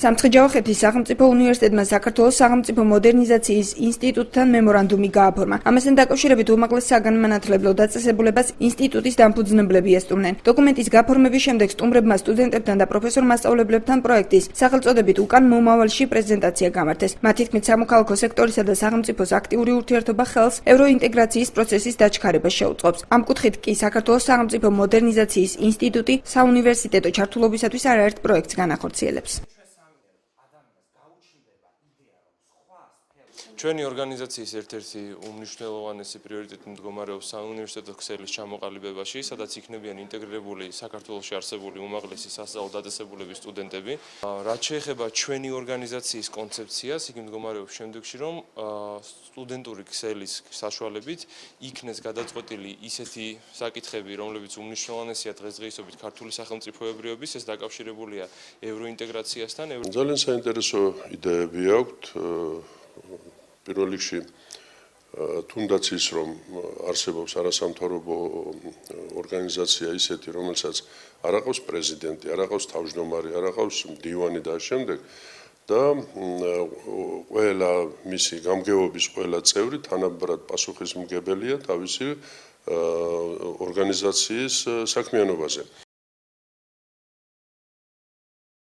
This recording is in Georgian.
სამცხე-ჯავახეთის სახელმწიფო უნივერსიტეტმა საქართველოს სახელმწიფო მოდერნიზაციის ინსტიტუტთან მემორანდუმი გააფორმა. ამასთან დაკავშირებით უმაღლეს საგანმანათლებლო დაწესებულებას ინსტიტუტის დამფუძნებლები ესტუმრნენ. დოკუმენტის გაფორმების შემდეგ სტუმრებმა სტუდენტებთან და პროფესორ-მასწავლებლებთან პროექტის სახელწოდებით უკან მომავალში პრეზენტაცია გამართეს. მათი თქმით, სამოქალაქო სექტორისა და სახელმწიფოს აქტიური ურთიერთობა ხელს ევროინტეგრაციის პროცესის დაჩქარებას შეუწყობს. ამ კუთხით კი საქართველოს სახელმწიფო მოდერნიზაციის ინსტიტუტი საუნივერსიტეტო ჩართულობისათვის არაერთ პროექტს განახორციელებს. ჩვენი ორგანიზაციის ერთ-ერთი უმნიშვნელოვანესი პრიორიტეტი მდგომარეობს საუნივერსიტეტო ქსელის ჩამოყალიბებაში, სადაც იქნებიან ინტეგრირებული საქართველოში არსებული უმაღლესი სასწავლო დაწესებულების სტუდენტები. რაც შეეხება ჩვენი ორგანიზაციის კონცეფციას, იგი მდგომარეობს შემდეგში, რომ სტუდენტური ქსელის საშუალებით იქნეს გადაწყვეტილი ისეთი საკითხები, რომლებიც უმნიშვნელოვანესია დღესდღეობით ქართული სახელმწიფოებრიობის, ეს დაკავშირებულია ევროინტეგრაციასთან. ძალიან საინტერესო იდეები აქვთ. პირველ რიგში თუნდაც ის, რომ არსებობს არასამთავრობო ორგანიზაცია ისეთი, რომელსაც არ აყავს პრეზიდენტი, არ აყავს თავმჯდომარე, არ აყავს მდივანი და შემდეგ და ყველა მისი გამგეობის ყველა წევრი თანაბრად პასუხისმგებელია თავისი ორგანიზაციის საქმიანობაზე.